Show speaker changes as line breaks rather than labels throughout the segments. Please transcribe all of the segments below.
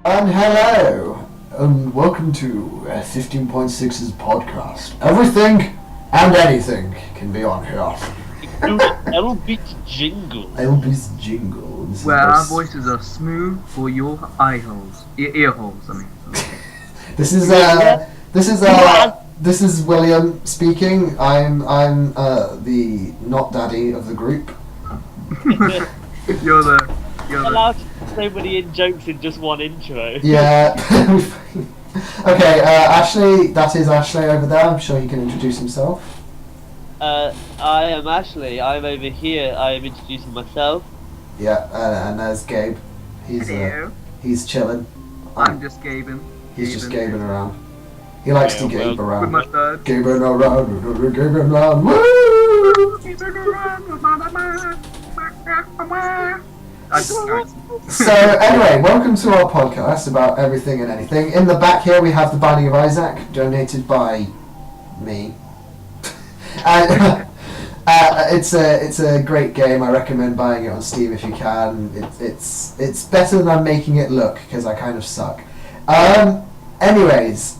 And hello, and welcome to 15.6's podcast. Everything and anything can be on here.
LB's jingle.
LB's jingle.
Where our voices are smooth for your eye holes, ear holes. I mean.
This is this is William speaking. I'm the not daddy of the group.
You're the.
Allowed so many in jokes in just one intro.
Yeah. Okay, Ashley. That is Ashley over there. I'm sure he can introduce himself.
I am Ashley. I'm over here. I am introducing myself.
Yeah, and there's Gabe. He's chilling.
I'm just Gabing.
He's just gabing around. He likes to gabe around.
With my third.
Gabing around, gabing around. Woo! So anyway, welcome to our podcast about everything and anything. In the back here we have the Binding of Isaac, donated by me. And it's a great game. I recommend buying it on Steam if you can. It's better than I'm making it look because I kind of suck. Anyways,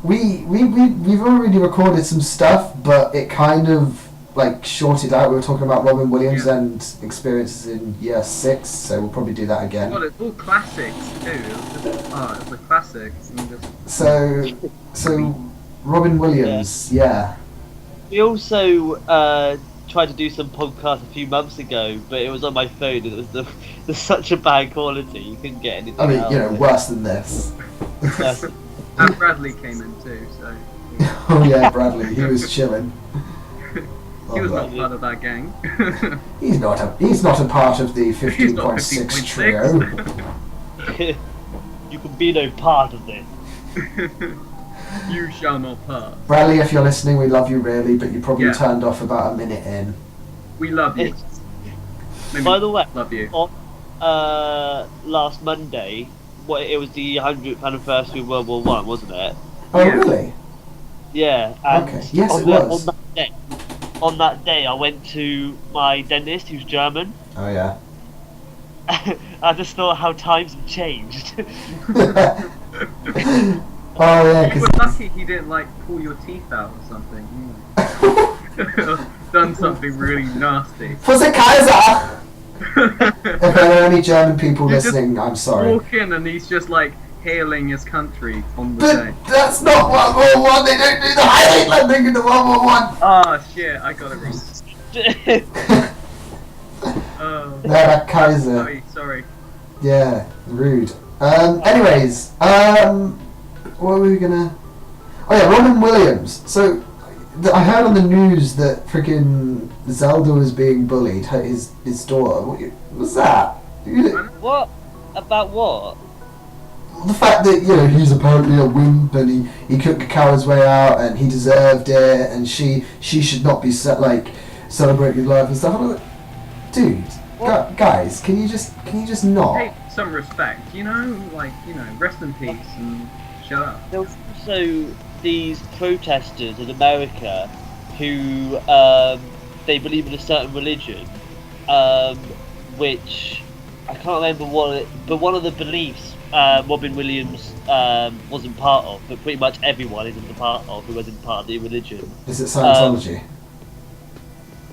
we've already recorded some stuff, but it kind of like shorted out. We were talking about Robin Williams and experiences in year 6, so we'll probably do that again.
Well, it's all classics too. It's a classic.
So Robin Williams, yeah.
We also tried to do some podcast a few months ago, but it was on my phone and it was such a bad quality you couldn't get anything.
I mean, worse than this.
And Bradley came in too, so.
Oh yeah, Bradley. He was chilling.
He was not part of that gang.
He's not a part of the 15.6 trio.
You can be no part of this.
You shall not pass.
Bradley, if you're listening, we love you really, but you probably turned off about a minute in.
We love you.
By the way,
love you.
On last Monday, it was the 100th anniversary of World War One, wasn't it?
Oh really?
Yeah. And
okay. Yes, it was.
On that day, I went to my dentist, who's German.
Oh yeah.
I just thought how times have changed.
Oh yeah.
You were lucky he didn't pull your teeth out or something. Done something really nasty.
For the Kaiser. If there are any German people listening, I'm sorry.
Walk in and he's just hailing his country on the day.
That's not World War One. They don't do the highlight landing in the World War One.
Ah shit! I got it wrong.
That Kaiser.
Sorry.
Yeah, rude. Anyways, what were we gonna? Oh yeah, Robin Williams. So I heard on the news that freaking Zelda was being bullied. His daughter. What was that?
What? About what?
The fact that he's apparently a wimp and he couldn't cow his way out and he deserved it and she should not be celebrating life and stuff. I'm like, dude, guys, can you just not?
Hey, some respect, rest in peace and shut up.
There was also these protesters in America who they believe in a certain religion, which I can't remember but one of the beliefs Robin Williams wasn't part of, but pretty much everyone isn't a part of who wasn't part of the religion.
Is it Scientology?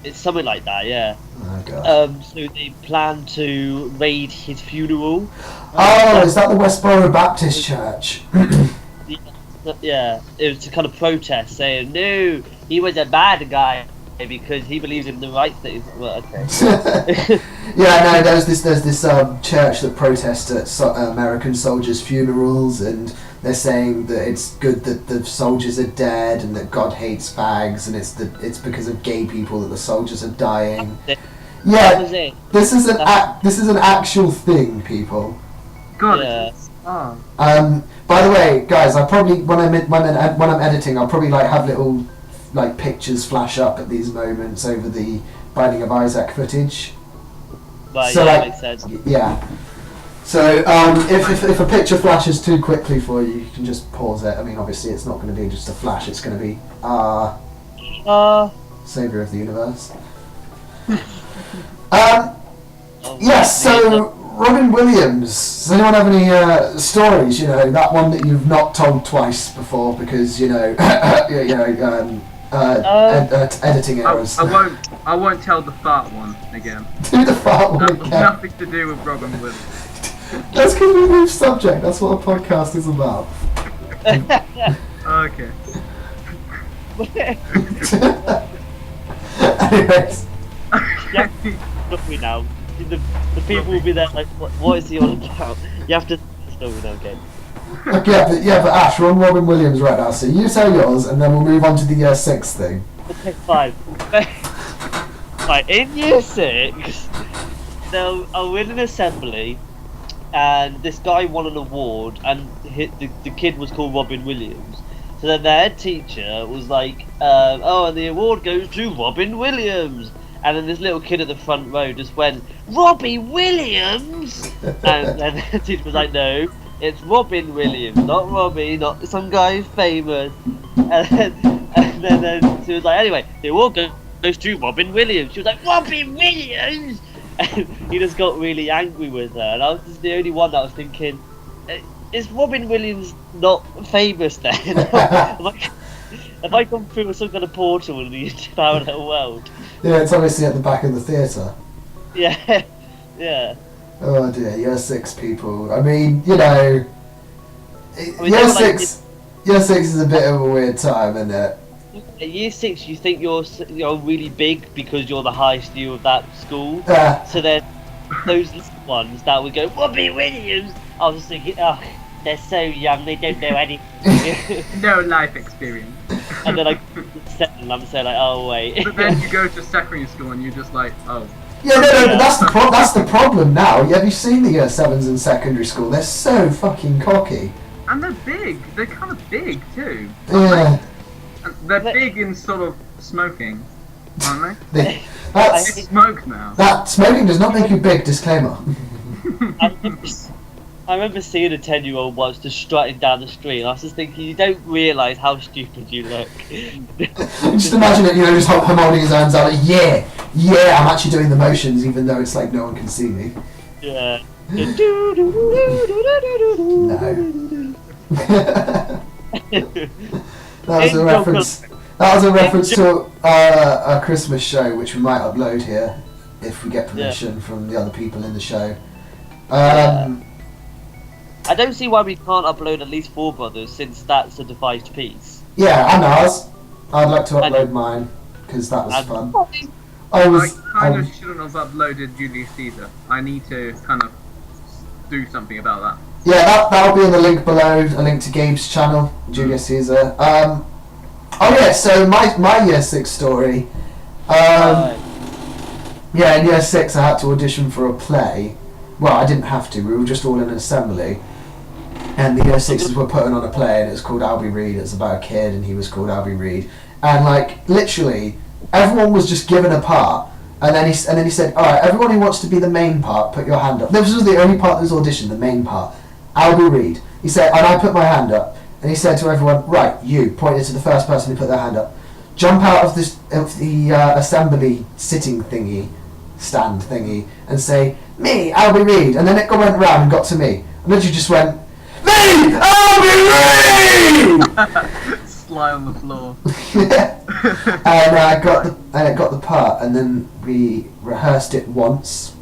It's something like that, yeah.
Oh god.
So they plan to raid his funeral.
Oh, is that the Westboro Baptist Church?
Yeah, it was to kind of protest, saying no, he was a bad guy because he believes in the right things. Well, okay.
Yeah, no, there's this church that protests at American soldiers' funerals, and they're saying that it's good that the soldiers are dead and that God hates fags, and it's because of gay people that the soldiers are dying. Yeah, this is an actual thing, people.
God.
Yeah.
Oh.
By the way, guys, I probably when I'm editing, I'll probably have little pictures flash up at these moments over the Binding of Isaac footage.
Right,
So
yeah, makes sense.
Yeah. So if a picture flashes too quickly for you, you can just pause it. I mean, obviously it's not going to be just a flash. It's going to be Savior of the Universe. Yes. So Robin Williams. Does anyone have any stories? You know, that one that you've not told twice before because editing errors.
I won't tell the fart one again.
Do the fart one
That was
again.
nothing to do with Robin Williams.
That's because we moved subject. That's what a podcast is about.
Okay.
Anyways,
Yeah. Stop me now. The people will be there like, what is he on about? You have to stop me now, okay?
okay, but Ash, we're on Robin Williams right now, so you tell yours, and then we'll move on to the year 6 thing.
Okay, fine. Right, in year 6, I was in an assembly, and this guy won an award, and the kid was called Robin Williams. So then the head teacher was like, oh, and the award goes to Robin Williams. And then this little kid at the front row just went, Robbie Williams? And then the teacher was like, no, it's Robin Williams, not Robbie, not some guy famous. And then she was like, anyway, the award goes to Robin Williams. She was like, Robin Williams? And he just got really angry with her. And I was just the only one that was thinking, is Robin Williams not famous then? Have I gone through some kind of portal in the parallel world?
Yeah, it's obviously at the back of the theatre.
Yeah, yeah.
Oh dear, year 6 people. I mean, you know,
mean,
year
they were
6 is a bit of a weird time, isn't it?
At year 6, you think you're really big because you're the highest year of that school. So then those little ones that would go, Robbie Williams. I was just thinking, oh, they're so young, they don't know anything.
No life experience.
And then I settle, I'm so like, oh wait.
But then you go to secondary school and you're just like, oh.
Yeah, no, but that's the problem now. Have you seen the year 7s in secondary school? They're so fucking cocky.
And they're big. They're kind of big too.
Yeah.
And they're big in sort of smoking, aren't they?
They
Smoke now.
that smoking does not make you big. Disclaimer.
I remember seeing a 10-year-old once just strutting down the street, and I was just thinking, you don't realise how stupid you look.
Just imagine it, you know, just him holding his hands out, like, yeah, I'm actually doing the motions, even though it's like no one can see me.
Yeah.
No. That was a reference. That was a reference to a Christmas show, which we might upload here if we get permission from the other people in the show.
I don't see why we can't upload at least Four Brothers, since that's a devised piece.
Yeah, and ours. I'd like to upload mine because that was fun.
I kind of shouldn't have uploaded Julius Caesar. I need to kind of do something about that.
Yeah, that'll be in the link below. A link to Gabe's channel, Julius Caesar. Oh yeah, so my year 6 story. Yeah, in year 6 I had to audition for a play. Well, I didn't have to. We were just all in an assembly. And the year 6s were putting on a play, and it was called Albie Reed. It's about a kid, and he was called Albie Reed. And like literally, everyone was just given a part. And then he said, all right, everyone who wants to be the main part, put your hand up. This was the only part of this audition, the main part. Albie Reed. He said, and I put my hand up. And he said to everyone, right, you, pointed to the first person who put their hand up, jump out of the assembly sitting stand thingy, and say, me, Albie Reed. And then it went round and got to me. And then you just went, me, Albie Reed!
Lie on the floor.
And it got the part, and then we rehearsed it once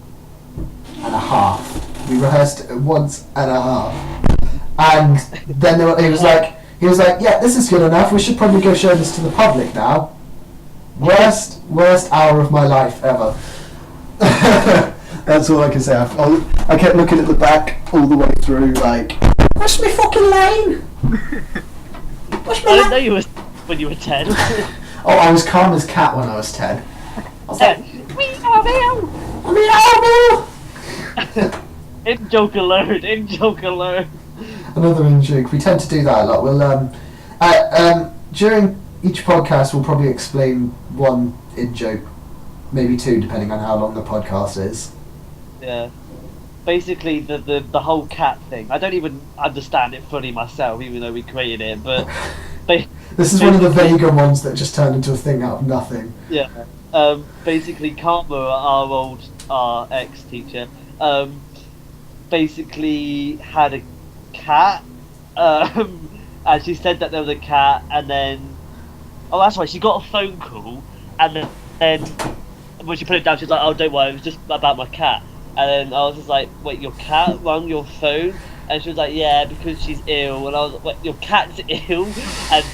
and a half. We rehearsed it once and a half. And then he was like, yeah, this is good enough. We should probably go show this to the public now. Worst hour of my life ever. That's all I can say. I kept looking at the back all the way through, like, what's my fucking lane? What's my
I didn't know you were when you were 10.
Oh, I was calm as cat when I was 10. I was like, meow.
In joke alone.
Another in-joke. We tend to do that a lot. We'll during each podcast we'll probably explain one in-joke, maybe two, depending on how long the podcast is.
Yeah. Basically, the whole cat thing. I don't even understand it fully myself, even though we created it. But
this is one of the vaguer ones that just turned into a thing out of nothing.
Yeah. Basically, Karma, our ex-teacher, basically had a cat, and she said that there was a cat, and then that's right, she got a phone call, and then when she put it down, she was like, "Oh, don't worry, it was just about my cat." And then I was just like, "Wait, your cat rang your phone?" And she was like, "Yeah, because she's ill." And I was like, "Wait, your cat's ill?" And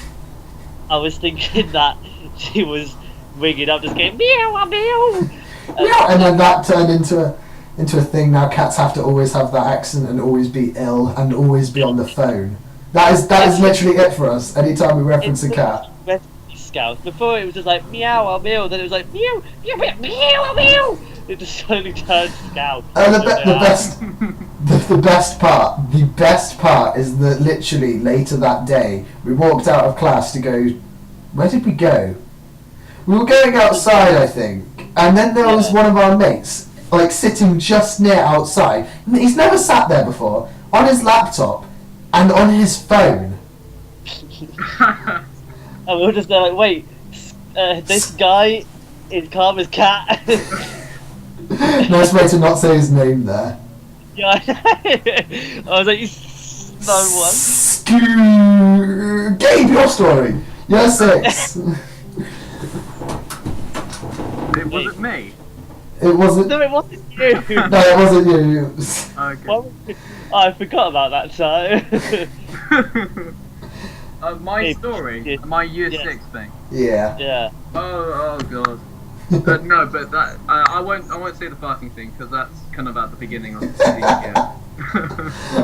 I was thinking that she was ringing up, just going meow meow.
And then that turned into a thing. Now cats have to always have that accent and always be ill and always be on the phone. That is literally it for us. Anytime we reference a cat.
Scouts. Before it was just like meow meow, then it was like meow meow meow meow meow. It just slowly turned scout.
And the best part is that literally later that day we walked out of class to go. Where did we go? We were going outside, I think, and then there was one of our mates like sitting just near outside. He's never sat there before, on his laptop and on his phone.
And we were just there like, wait, this guy is Karma's cat.
Nice way to not say his name there.
Yeah, I was like, you one.
Gabe, your story. Year 6.
It wasn't me.
It wasn't.
No, it wasn't you.
No, it wasn't you.
Okay.
I forgot about that time.
My story, my year 6 thing.
Yeah.
Yeah.
Oh god. No, but that I won't say the farting thing because that's kind of at the beginning of the year.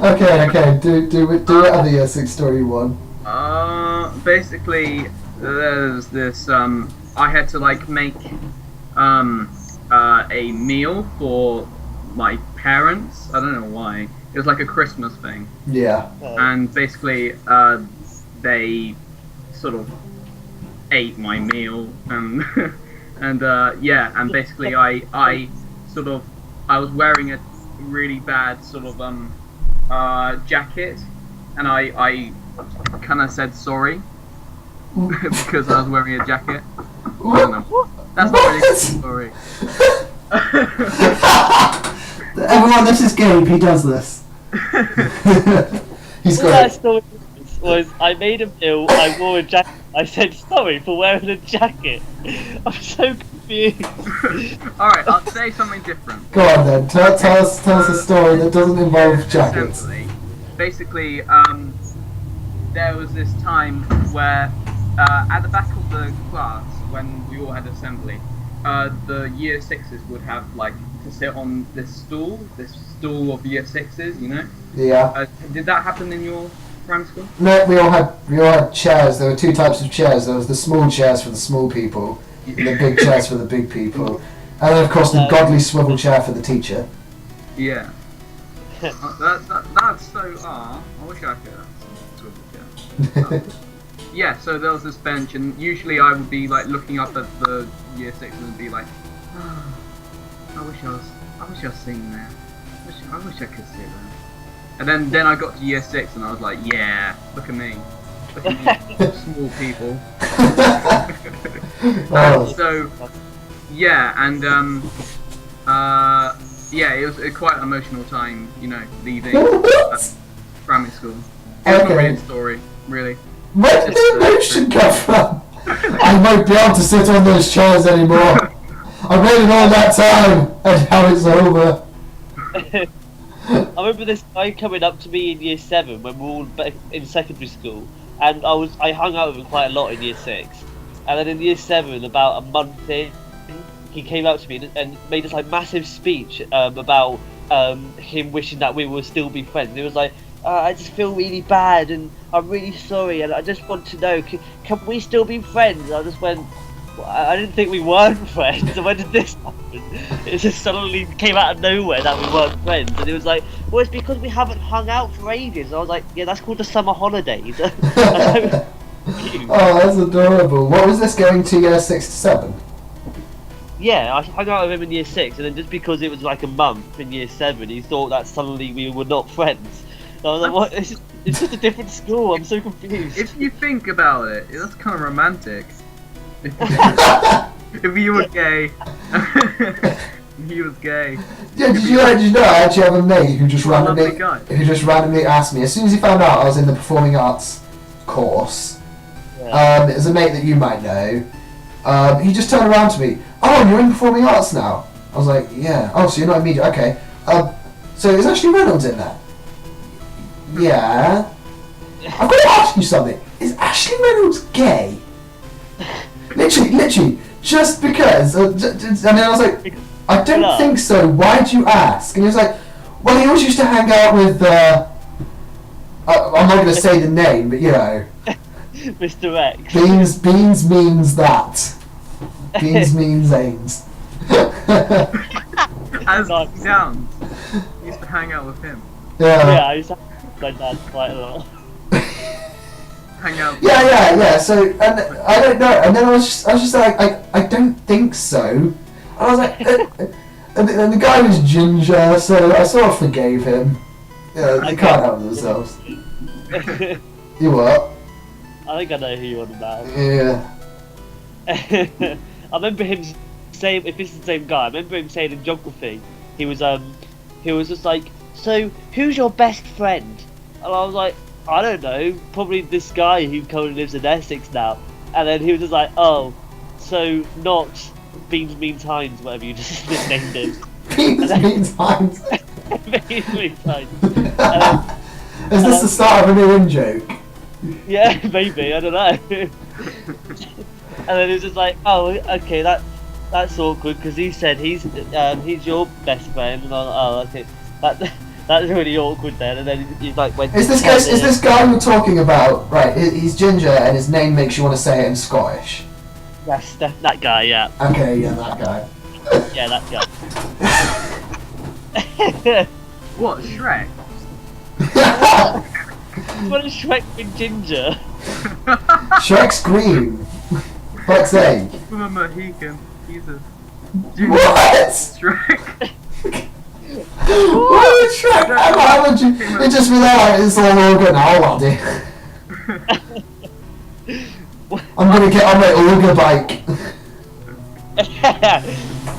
Okay. Do whatever year 6 story you want.
Basically, there's this. I had to like make a meal for my parents. I don't know why. It was like a Christmas thing.
Yeah.
And basically, they sort of ate my meal and and basically I was wearing a really bad sort of jacket, and I kind of said sorry because I was wearing a jacket. I don't know. That's not really a story.
Everyone, this is Gabe. He does this. He's
All
great.
that story was I made a meal, I wore a jacket, I said sorry for wearing a jacket. I'm so confused.
Alright, I'll say something different.
Go on then. Tell us a story that doesn't involve jackets.
Basically, there was this time where at the back of the class, when we all had assembly, the year 6s would have like to sit on this stool of year 6s, you know?
Yeah.
Did that happen in your primary school?
No, we all had chairs. There were 2 types of chairs. There was the small chairs for the small people, and the big chairs for the big people, and then of course the godly swivel chair for the teacher.
Yeah. That's so. I wish I could have some swivel chair. Yeah. So there was this bench, and usually I would be like looking up at the year 6 and be like, oh, I wish I was sitting there. I wish I could sit there. And then I got to year 6 and I was like, yeah, look at me. Look at me, small people. So, yeah, and it was quite an emotional time, you know, leaving primary school. It's not really a story, really.
Where did the emotion come from? I won't be able to sit on those chairs anymore. I waited all that time, and now it's over.
I remember this guy coming up to me in year 7 when we were all in secondary school, and I hung out with him quite a lot in year 6. And then in year 7, about a month in, he came up to me and made this like massive speech about him wishing that we would still be friends. He was like, I just feel really bad and I'm really sorry and I just want to know, can we still be friends? And I just went, I didn't think we weren't friends. And when did this happen? It just suddenly came out of nowhere that we weren't friends. And it was like, well, it's because we haven't hung out for ages. And I was like, yeah, that's called the summer holidays.
Oh, that's adorable. What was this going to year 6 to 7?
Yeah, I hung out with him in year 6, and then just because it was like a month in year 7, he thought that suddenly we were not friends. And I was like, what? It's just a different school. I'm so confused.
If you think about it, that's kind of romantic. If you were gay, He was gay.
Yeah, did you know I actually have a mate who just
Lovely
randomly
guy.
asked me as soon as he found out I was in the performing arts course.
Yeah.
It's a mate that you might know. He just turned around to me. Oh, you're in performing arts now. I was like, yeah. Oh, so you're not in media? Okay. So is Ashley Reynolds in there? Yeah. I've got to ask you something. Is Ashley Reynolds gay? Literally, just because. And then I was like, I don't think so. Why'd you ask? And he was like, well, he always used to hang out with. I'm not going to say the name, but you know.
Mr. X.
Beans means that. Beans means Ains.
As he sounds. He used to hang out with him.
Yeah, I used to have my dad quite a lot.
Hang out.
Yeah. So, and I don't know. And then I was just like, I don't think so. And I was like, and the guy was ginger, so I sort of forgave him. Yeah, they can't help themselves. You what?
I think I know who you're on about.
Yeah.
I remember him saying, if it's the same guy, I remember him saying in geography, he was just like, so who's your best friend? And I was like, I don't know, probably this guy who currently lives in Essex now. And then he was just like, oh, so not Beans Means Hines, whatever you just named him.
Beans means Hines.
Beans Means Hines.
Is this the start of a new in-joke?
Yeah, maybe, I don't know. And then he was just like, oh, okay, that's awkward, because he said he's your best friend, and I was like, oh, okay, that's really awkward then. And then he's like, went.
Is this guy we're talking about? Right, he's ginger, and his name makes you want to say it in Scottish.
Yes, that guy, yeah.
Okay, yeah, that guy.
Yeah, that guy.
What, Shrek?
What is Shrek with ginger?
Shrek's green. Fuck's sake.
With a Mohican. He's a
What?
Shrek.
What is Shrek? How would you? It just be there, it's all good now, laddie. I'm gonna get on my Olga bike.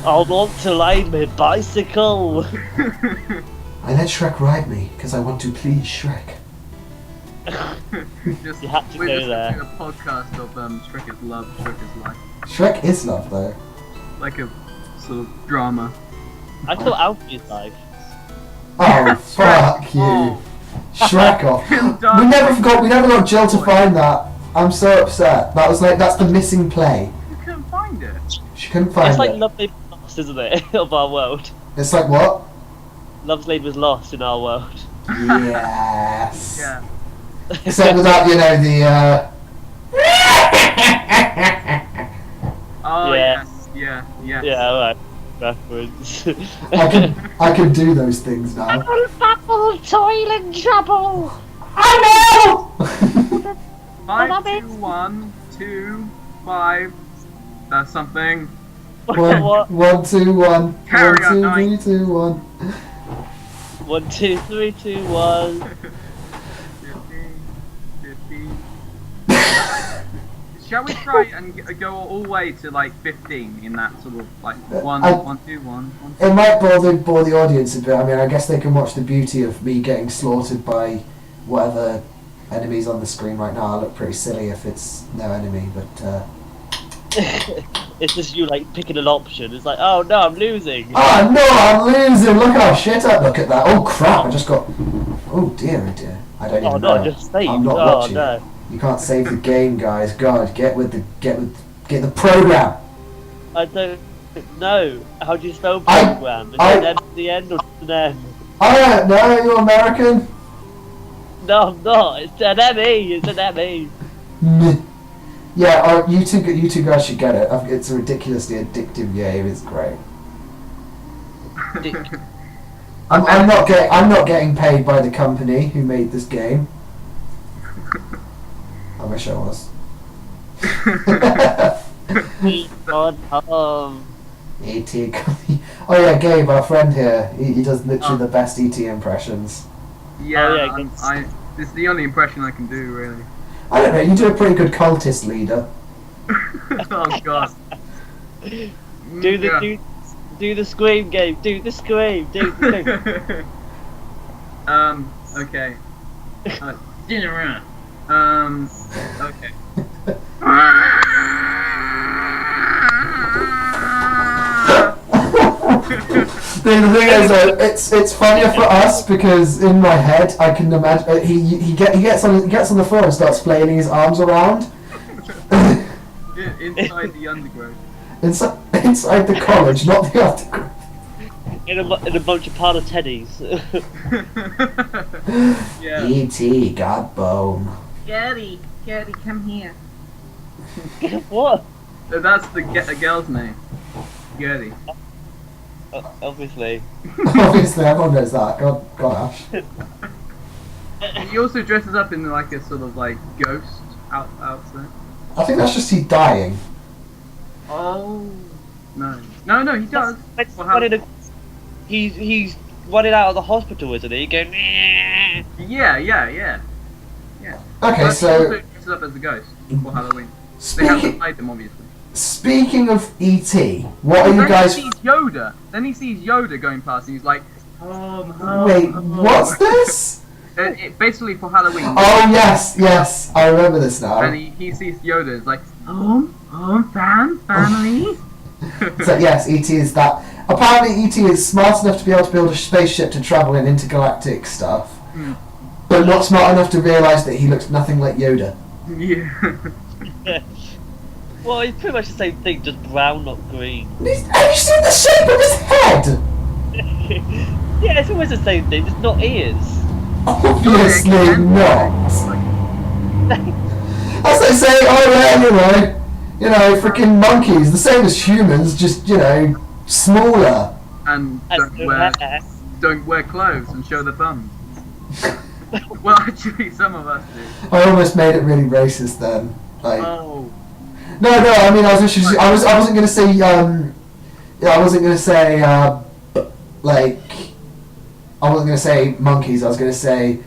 I want to ride my bicycle.
I let Shrek ride me, because I want to please Shrek.
Just,
You had to
we're
go
just
there.
doing a podcast of Shrek is love, Shrek is life.
Shrek is love, though.
Like a sort of drama.
I thought Alfie's life.
Oh, fuck you.
Oh.
Shrek off.
Done.
We never got Jill to find that. I'm so upset. That's the missing play.
You couldn't find it.
She couldn't find
It's like
it.
Love Lane was lost, isn't it? Of our world.
It's like what?
Love's Lane was lost in our world.
Yes.
Yeah.
Except without, the,
Oh,
Yeah.
yes. Yeah.
Yeah, alright. Reference.
I can do those things now.
Bubble, toilet trouble!
I know!
5, 2, 1, 2, 5. That's something.
What?
1, 2, 1.
Carry
1, 2,
on,
3, 2, 1.
1, 2, 3, 2, 1.
15. Shall we try and go all the way to like 15 in that sort of like 1, 1, 2, 1, 2?
It might bore the audience a bit. I mean, I guess they can watch the beauty of me getting slaughtered by whatever enemies on the screen right now. I look pretty silly if it's no enemy, but
It's just you like picking an option. It's like, oh no, I'm losing.
oh no, I'm losing! Look how shit I look at that. Oh crap! I just got. Oh dear, oh dear. I don't even know.
No, just save.
I'm not
Oh
watching.
no.
You can't save the game, guys. God, get the program.
I don't know. How do you spell
I-
program? Is
I-
it an M at the end or just an M?
I don't know. You're American.
No, I'm not. It's an ME. It's an ME.
Meh. Yeah, you two guys should get it. It's a ridiculously addictive game. It's great. I'm not getting paid by the company who made this game. I wish I was.
God,
E.T. Oh yeah, Gabe, our friend here. He does literally the best E.T. impressions.
Yeah,
Oh, yeah,
this is the only impression I can do, really.
I don't know. You do a pretty good cultist leader.
Oh god.
do
Yeah.
Do the scream, Gabe. Do the scream. Do the scream.
Okay. Dinner. Okay.
The thing is, it's funnier for us because in my head I can imagine he gets on the floor and starts flailing his arms around.
Inside the undergrowth.
Inside the college, not the undergrowth.
In a bunch of parlor teddies.
Yeah.
E.T. got bone.
Gertie, come here.
What?
That's the girl's name. Gertie.
Obviously.
Obviously, everyone knows that. God, Ash.
He also dresses up in like a sort of like ghost outfit.
I think that's just he dying.
Oh. No, he does.
He's running out of the hospital, isn't he? Going.
Yeah.
Okay,
But
so
he also dresses up as a ghost for Halloween. They have to hide them, obviously.
speaking of E.T., what are you
Then
guys?
he sees Yoda. Then he sees Yoda going past, and he's like,
Wait, what's this?
Basically for Halloween.
Oh yes, I remember this now.
And he sees Yoda. It's like, family.
So yes, E.T. is that. Apparently, E.T. is smart enough to be able to build a spaceship to travel in intergalactic stuff, but not smart enough to realise that he looks nothing like Yoda.
Yeah.
Well, it's pretty much the same thing, just brown, not green.
Have you seen the shape of his head?
Yeah, it's always the same thing, just not ears.
Obviously not. As they say, oh yeah, freaking monkeys, the same as humans, just smaller.
And don't wear clothes and show their bums. Well, actually, some of us do.
I almost made it really racist then. Like,
Oh.
no. I mean, I wasn't gonna say. I wasn't gonna say. I wasn't gonna say monkeys. I was gonna say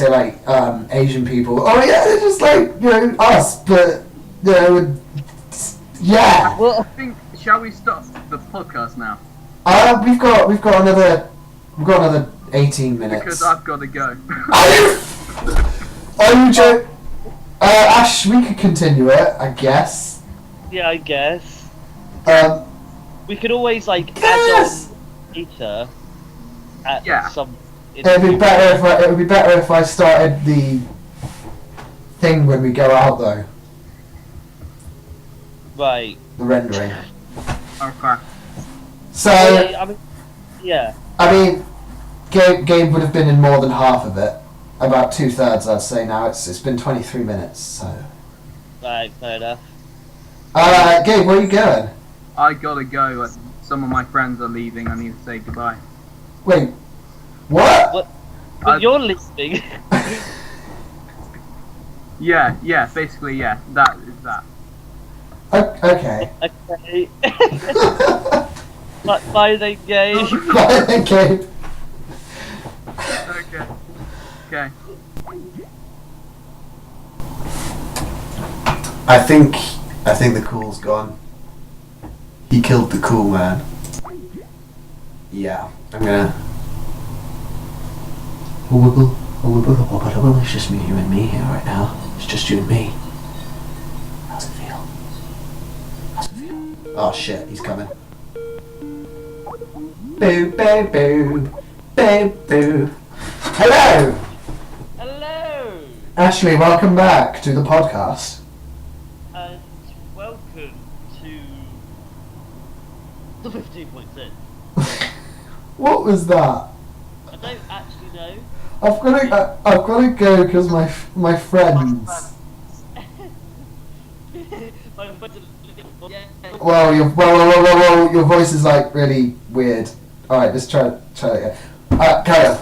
like Asian people. Oh yeah, they're just like us, but yeah.
Well,
I think. Shall we stop the podcast now?
We've got another 18 minutes.
Because I've got to go.
Are you joking? Ash, we could continue it, I guess.
yeah, I guess. We could always, like,
Yes!
add on later at some...
It would be better if I started the thing when we go out, though.
Right.
The rendering.
Okay.
So,
Yeah.
I mean, Gabe would have been in more than half of it. About 2/3, I'd say now. It's been 23 minutes, so...
Right, fair enough.
Gabe, where are you going?
I gotta go. Some of my friends are leaving. I need to say goodbye.
Wait, what?
But you're listening.
Yeah, basically, yeah. That is that.
Okay.
Okay. Bye then, Gabe.
Bye then, Gabe.
Okay.
I think the cool's gone. He killed the cool man. Yeah, I'm gonna... It's just you and me here right now. It's just you and me. How's it feel? Oh shit, he's coming. Boo, boo, boo. Boo, boo. Hello!
Hello!
Ashley, welcome back to the podcast.
And welcome to the 15.6.
What was that?
I don't actually know.
I've got to go because my friends.
My friends are
Well, your voice is like really weird. All right, just try it again. Carry on.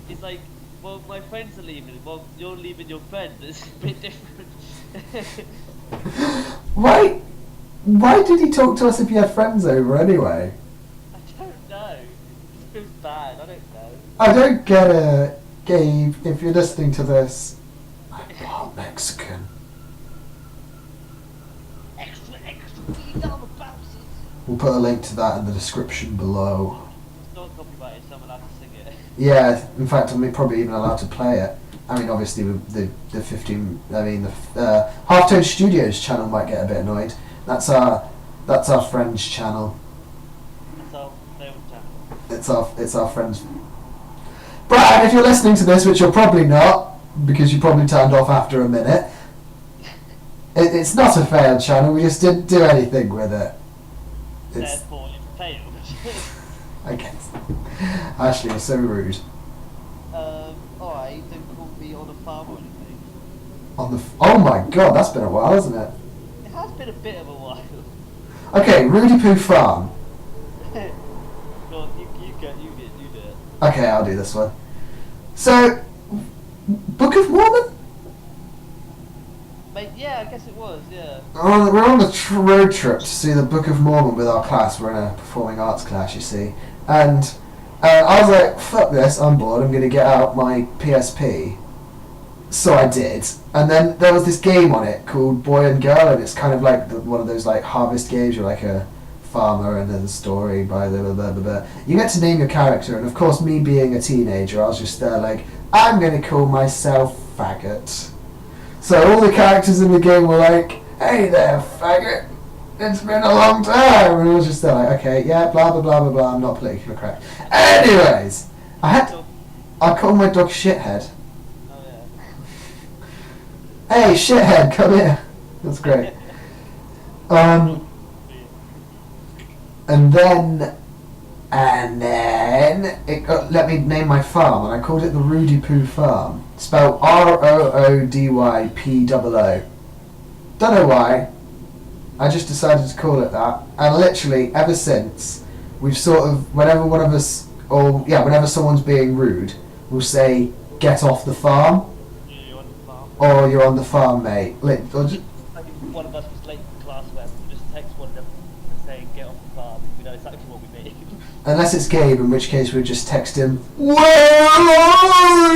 It's like, well, my friends are leaving. Well, you're leaving your friends. It's a bit different.
Why did he talk to us if he had friends over anyway?
I don't know. It feels bad. I don't know.
I don't get it, Gabe. If you're listening to this, I'm part Mexican.
Extra, you know about it.
We'll put a link to that in the description below.
It's not copyrighted, so I'm allowed to sing it.
Yeah, in fact, I'm probably even allowed to play it. I mean, obviously, the Halftone Studios channel might get a bit annoyed. That's our friend's channel.
That's our favourite channel.
It's our friend's. Brad, if you're listening to this, which you're probably not, because you probably turned off after a minute, it's not a failed channel. We just didn't do anything with it.
Therefore, it failed.
I guess. Ashley, you're so rude.
Alright, don't call me on a farm or anything.
Oh my god, that's been a while, hasn't it?
It has been a bit of a while.
Okay, Rudy Poo Farm.
Go on, you do it.
Okay, I'll do this one. So, Book of Mormon?
Mate, yeah, I guess it was, yeah.
We're on the road trip to see the Book of Mormon with our class. We're in a performing arts class, you see. And I was like, fuck this, I'm bored, I'm going to get out my PSP. So I did. And then there was this game on it called Boy and Girl, and it's kind of like one of those like harvest games. You're like a farmer and there's a story by blah, blah, blah, blah, blah. You get to name your character, and of course me being a teenager, I was just there like, I'm going to call myself Faggot. So all the characters in the game were like, hey there, faggot, it's been a long time. And I was just there like, okay, yeah, blah, blah, blah, blah, blah, I'm not politically correct. Anyways, I called my dog Shithead.
Oh,
Hey, Shithead, come here. That's great. And then it let me name my farm, and I called it the Rudy Poo Farm. Spelled ROODYPOO. Don't know why. I just decided to call it that, and literally ever since, we've sort of whenever one of us, whenever someone's being rude, we'll say, "Get off the farm,"
you're on the farm.
or "You're on the farm, mate."
Like if one of us was late for class, we'll just text one of them and say, "Get off the farm." We know exactly what we mean.
Unless it's Gabe, in which case we'd just text him, "Where are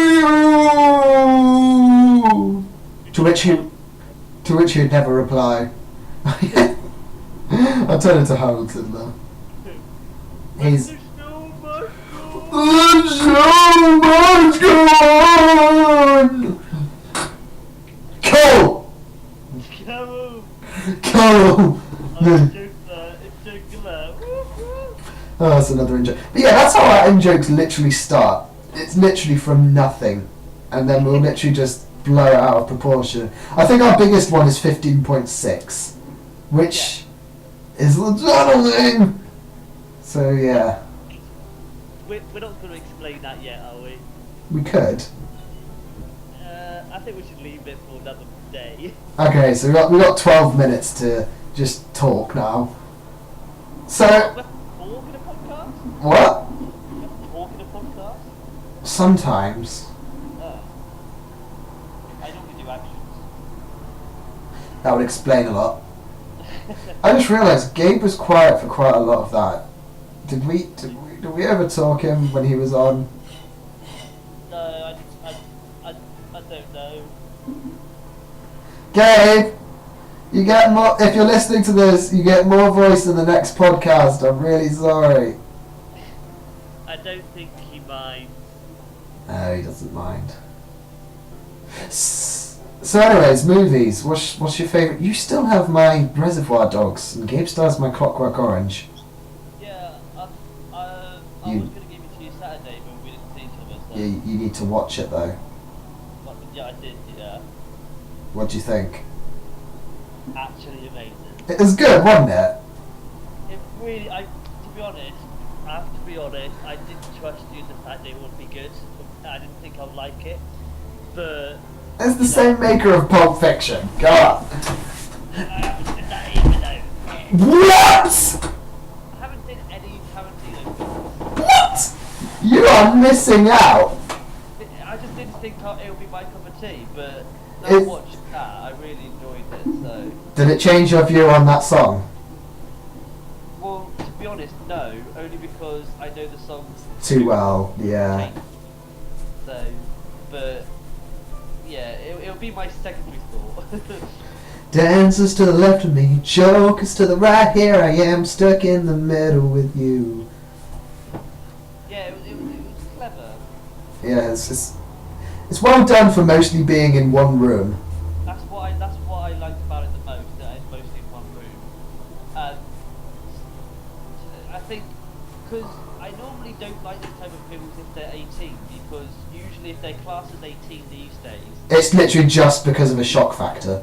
you?" To which he'd never reply. I'll turn it to Hamilton now. There's so much going on! Cole! Cole! Oh, that's another in-joke. But yeah, that's how our in-jokes literally start. It's literally from nothing. And then we'll literally just blow it out of proportion. I think our biggest one is 15.6. Which is the journaling! So yeah.
We're not going to explain that yet, are we?
We could.
I think we should leave it for another day.
Okay, so we got 12 minutes to just talk now. So...
Talk in a podcast?
What?
Talk in a podcast?
Sometimes.
I normally do actions.
That would explain a lot. I just realised Gabe was quiet for quite a lot of that. Did we ever talk him when he was on?
No, I don't know.
Gabe, you get more. If you're listening to this, you get more voice in the next podcast. I'm really sorry.
I don't think he minds.
No, he doesn't mind. So anyways, movies. What's your favourite? You still have my Reservoir Dogs, and Gabe still has my Clockwork Orange.
Yeah, I was going to give it to you Saturday, but we didn't see each other, so...
You need to watch it though.
But, yeah, I did, yeah.
What do you think?
Actually amazing.
It was good, wasn't it?
It really, to be honest, I have to be honest, I didn't trust you in the fact that it would be good. I didn't think I'd like it, but...
It's the same maker of Pulp Fiction. Go on.
I haven't seen that either, though.
What?
I haven't seen any Tarantino films.
What? You are missing out.
I just didn't think it would be my cup of tea, but I
It's-
watched that, I really enjoyed it, so...
Did it change your view on that song?
Well, to be honest, no, only because I know the song
Too well, yeah.
So, but yeah, it'll be my secondary thought.
Dancers to the left of me, jokers to the right. Here I am, stuck in the middle with you.
Yeah, it was clever.
Yeah, it's well done for mostly being in one room.
That's what I liked about it the most. That it's mostly in one room. And I think because I normally don't like this type of films if they're 18 because usually if they're classed as 18 these days.
It's literally just because of a shock factor.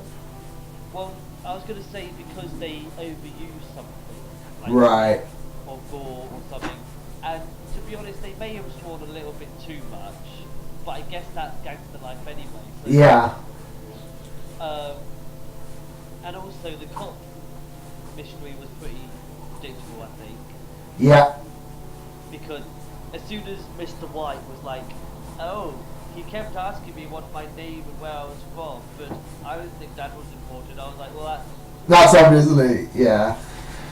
Well, I was gonna say because they overuse something.
Right.
Or gore or something. And to be honest, they may have sworn a little bit too much, but I guess that's gangster life anyway. So,
Yeah.
and also the cop mystery was pretty predictable, I think,
Yeah.
because as soon as Mr. White was like, "Oh, he kept asking me what my name and where I was from, but I didn't think that was important," I was like, "Well,
That's obviously, yeah.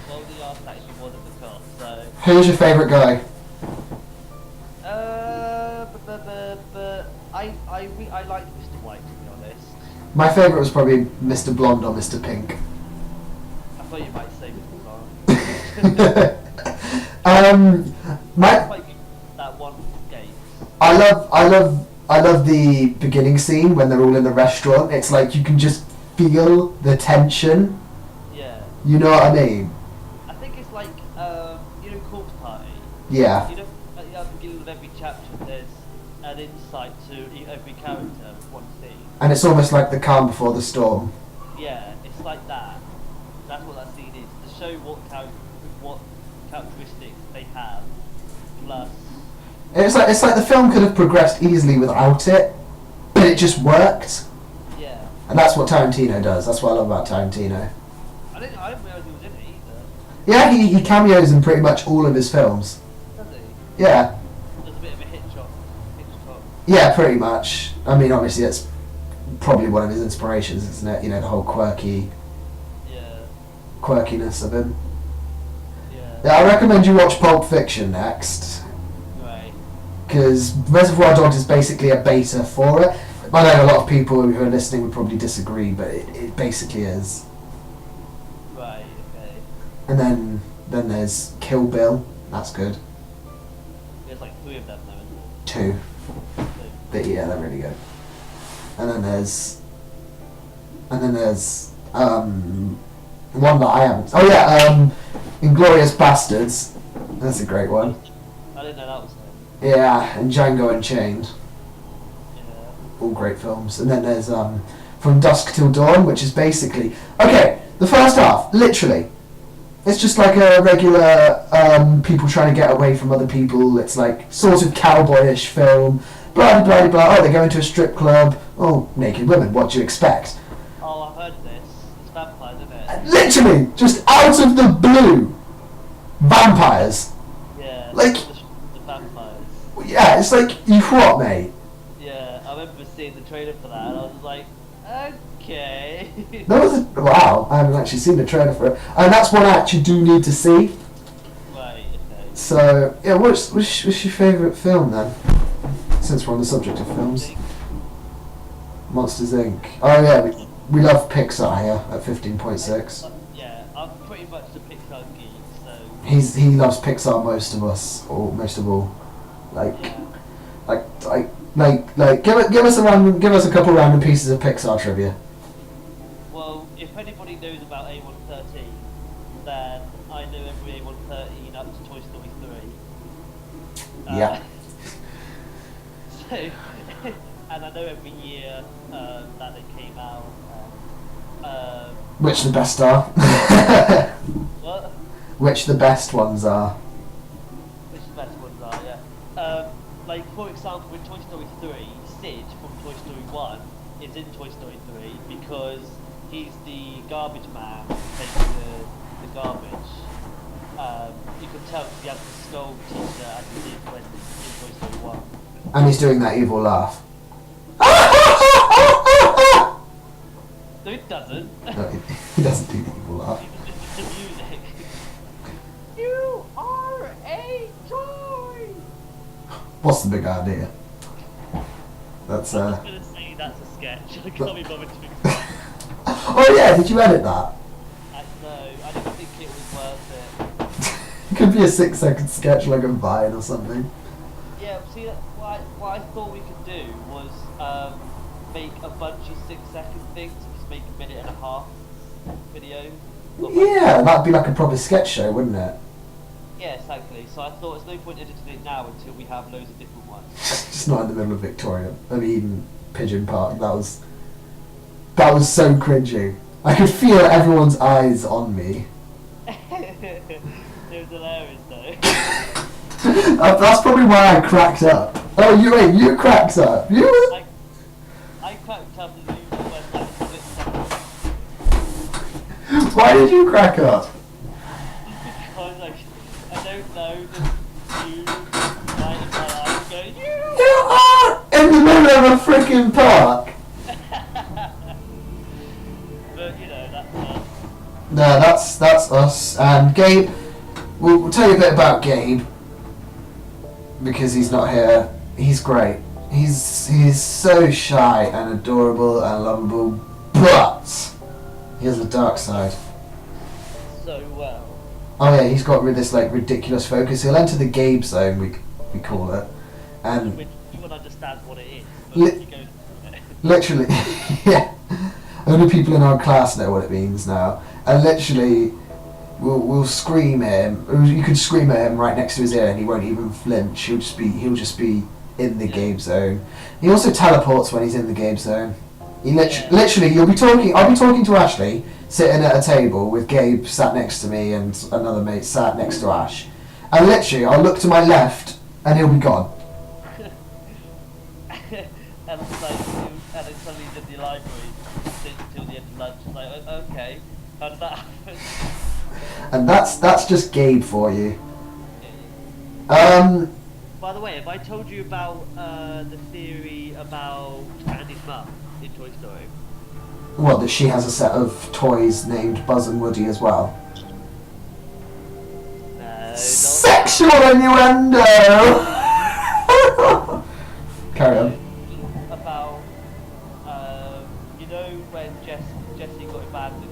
well, he asked that if he wasn't the cop." So.
Who's your favourite guy?
I like Mr. White, to be honest.
My favourite was probably Mr. Blonde or Mr. Pink.
I thought you might say Mr.
My
Quite good, that one game.
I love the beginning scene when they're all in the restaurant. It's like you can just feel the tension.
Yeah.
You know what I mean?
I think it's like, Corpse Party.
Yeah.
You know, at the beginning of every chapter, there's an insight to every character, one scene.
And it's almost like the calm before the storm.
Yeah, it's like that. That's what that scene is, to show what characteristics they have, plus...
It's like the film could have progressed easily without it, but it just worked.
Yeah.
And that's what Tarantino does. That's what I love about Tarantino.
I didn't realise he was in it either.
Yeah, he cameos in pretty much all of his films.
Does he?
Yeah.
There's a bit of a Hitchcock.
Yeah, pretty much. I mean, obviously, it's probably one of his inspirations, isn't it? You know, the whole quirkiness of him. Yeah, I recommend you watch Pulp Fiction next.
Right.
Because Reservoir Dogs is basically a beta for it. I know a lot of people who are listening would probably disagree, but it basically is.
Right, okay.
And then there's Kill Bill. That's good.
There's like 3 of them though, isn't
2.
there?
But yeah, they're really good. And then there's one that I haven't. Oh yeah, Inglorious Bastards. That's a great one.
I didn't know that was there.
Yeah, and Django Unchained.
Yeah.
All great films. And then there's From Dusk Till Dawn, which is basically the first half, literally. It's just like a regular people trying to get away from other people. It's like sort of cowboyish film. Blah blah blah. Oh, they go into a strip club. Oh, naked women. What do you expect?
Oh, I've heard this. It's vampires, isn't it?
Literally, just out of the blue, vampires.
Yeah.
Like,
the vampires.
yeah, it's like you what, mate?
Yeah, I remember seeing the trailer for that, and I was like, okay.
That was wow. I haven't actually seen the trailer for it, and that's one I actually do need to see.
Right. Okay.
So yeah, what's your favourite film then? Since we're on the subject of films, Monsters Inc. Oh yeah, we love Pixar here at 15.6.
Yeah, I'm pretty much the Pixar geek, so.
He loves Pixar most of us, or most of all. Like,
Yeah.
give us a couple random pieces of Pixar trivia.
Well, if anybody knows about A113, then I know every A113 up to Toy Story 3.
Yeah.
So, and I know every year that they came out.
Which the best are?
What?
Which the best ones are?
Which the best ones are, yeah. Like, for example, in Toy Story 3, Sid from Toy Story 1 is in Toy Story 3 because he's the garbage man who takes the garbage. You can tell because he has the skull t-shirt as he did when in Toy Story 1.
And he's doing that evil laugh.
No, it doesn't.
No, he doesn't do the evil laugh.
It's the music. You are a toy!
What's the big idea? That's
I'm just gonna say that's a sketch. I can't be bothered to
Oh yeah, did you edit that?
No, I didn't think it was worth it.
It could be a 6-second sketch like a Vine or something.
Yeah, see, what I thought we could do was make a bunch of 6-second things and just make a minute and a half video.
Yeah, that'd be like a proper sketch show, wouldn't it?
Yeah, exactly. So I thought there's no point editing it now until we have loads of different ones.
Just not in the middle of Victoria. I mean, Pigeon Park. That was so cringy. I could feel everyone's eyes on me.
It was hilarious though.
That's probably why I cracked up. Oh, you cracked up. You?
I cracked up and you went like split second.
Why did you crack up?
Because like, I don't know, just you right in my eyes go,
You are in the middle of a freaking park.
But you know, that's us.
No, that's us. And Gabe, we'll tell you a bit about Gabe because he's not here. He's great. He's so shy and adorable and lovable, but he has a dark side.
So well.
Oh yeah, he's got this like ridiculous focus. He'll enter the Gabe zone, we call it, and
Which you would understand what it is. But
Li-
he goes,
literally, yeah. Only people in our class know what it means now. And literally, we'll scream at him. You could scream at him right next to his ear, and he won't even flinch. He'll just be in the Gabe zone. He also teleports when he's in the Gabe zone. He literally, I'll be talking to Ashley, sitting at a table with Gabe sat next to me and another mate sat next to Ash, and literally, I'll look to my left, and he'll be gone.
and then suddenly he's in the library till the end of lunch. It's like, okay, how did that happen?
And that's just Gabe for you.
By the way, have I told you about the theory about Andy's mum in Toy Story?
What, that she has a set of toys named Buzz and Woody as well?
No, not
Sexual innuendo! Carry on.
about you know when Jessie got abandoned?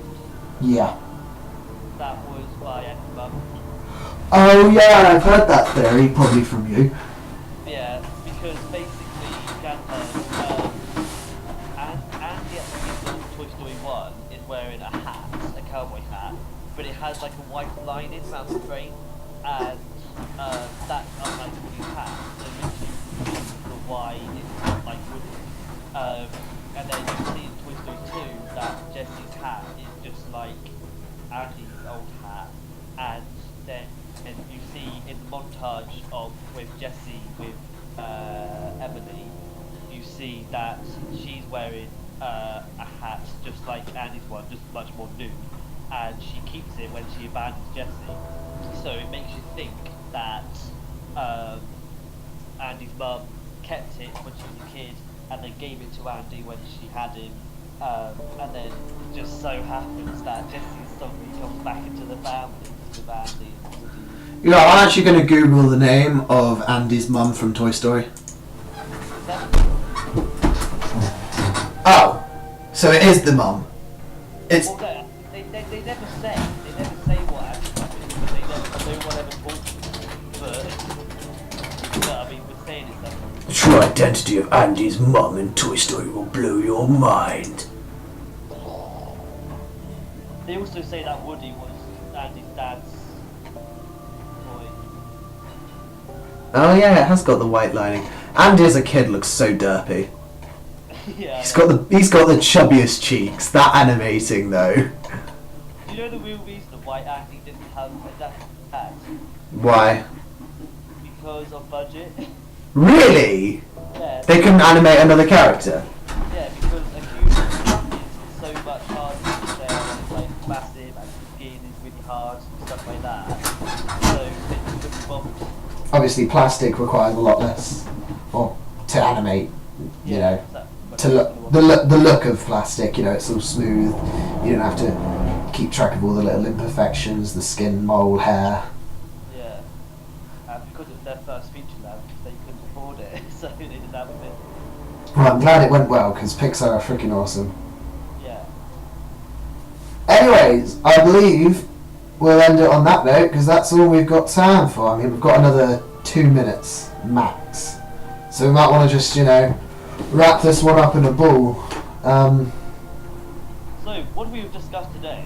Yeah.
That was by Andy's mum.
Oh yeah, I've heard that theory, probably from you.
Yeah, because basically Andy at the beginning of Toy Story 1 is wearing a hat, a cowboy hat, but it has like a white lining around the frame, and that's unlike Woody's hat. So literally the why it's not like Woody. And then you see in Toy Story 2 that Jessie's hat is just like Andy's old hat, and then you see in the montage of with Jessie with Emily, you see that she's wearing a hat just like Andy's one, just much more nude, and she keeps it when she abandons Jessie. So it makes you think that Andy's mum kept it when she was a kid and then gave it to Andy when she had him, and then it just so happens that Jessie suddenly comes back into the family with Andy and Woody.
You know, I'm actually going to Google the name of Andy's mum from Toy Story. Oh, so it is the mum. It's
Well, no, they never say what Andy's mum is, but no one ever talks to them. But I mean, we're saying it's that.
the true identity of Andy's mum in Toy Story will blow your mind.
They also say that Woody was Andy's dad's toy.
Oh yeah, it has got the white lining. Andy as a kid looks so derpy.
Yeah.
He's got the chubbiest cheeks. That animating though.
Do you know the real reason why Andy didn't have a dad?
Why?
Because of budget.
Really?
Yeah.
They couldn't animate another character.
Yeah, because a human is so much harder to say, and it's like massive, and skin is really hard, and stuff like that. So they couldn't bother.
Obviously, plastic requires a lot less, or to animate. You know, to look the look of plastic. You know, it's all smooth. You don't have to keep track of all the little imperfections, the skin, mole, hair.
Yeah. And because it's their first feature length, they couldn't afford it, so they did that with it.
Well, I'm glad it went well because Pixar are freaking awesome.
Yeah.
Anyways, I believe we'll end it on that note because that's all we've got time for. I mean, we've got another 2 minutes max, so we might want to just wrap this one up in a ball.
So, what have we discussed today?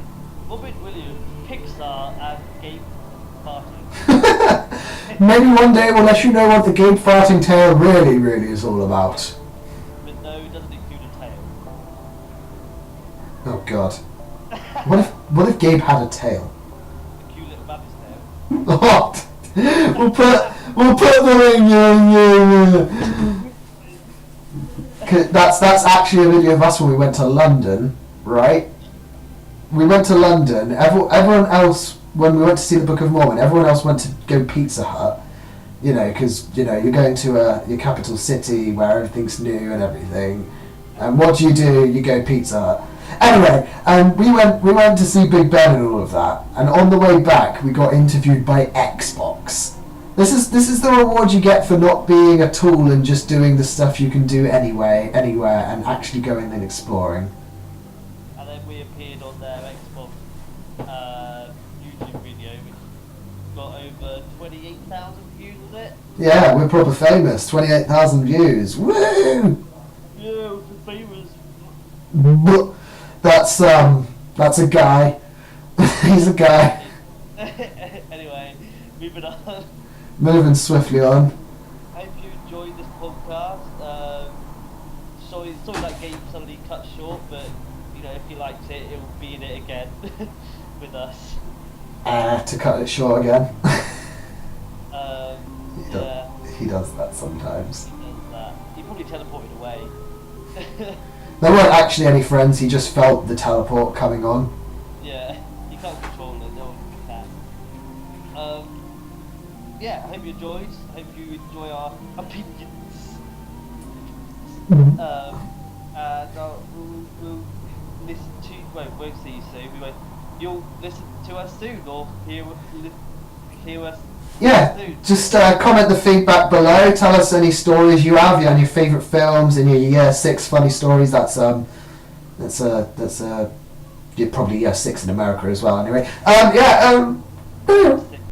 Robin Williams, Pixar, and Gabe farting.
Maybe one day we'll let you know what the Gabe farting tale really, really is all about.
But no, it doesn't include a tail.
Oh God. What if Gabe had a tail?
A cute little rabbit's tail.
What? We'll put the ring. 'Cause that's actually a video of us when we went to London, right? We went to London. Everyone else, when we went to see the Book of Mormon, everyone else went to go Pizza Hut. Because you're going to your capital city where everything's new and everything. And what do? You go Pizza Hut. Anyway, we went to see Big Ben and all of that. And on the way back, we got interviewed by Xbox. This is the reward you get for not being a tool and just doing the stuff you can do anyway, anywhere, and actually going and exploring.
And then we appeared on their Xbox YouTube video, which got over 28,000 views on it.
Yeah, we're proper famous. 28,000 views. Woo!
Yeah, we're famous.
That's a guy. He's a guy.
Anyway, moving on.
Moving swiftly on.
Hope you enjoyed this podcast. Sorry that game suddenly cut short, but if you liked it, it will be in it again with us.
To cut it short again.
Yeah.
He does that sometimes.
He does that. He probably teleported away.
There weren't actually any friends. He just felt the teleport coming on.
Yeah, you can't control it. No one can. Yeah, I hope you enjoyed. I hope you enjoy our opinions. And we'll listen to. We'll see you soon. You'll listen to us soon, or hear us.
Yeah,
soon.
just comment the feedback below. Tell us any stories you have, and your favourite films, and your year 6 funny stories. That's you're probably year 6 in America as well. Anyway,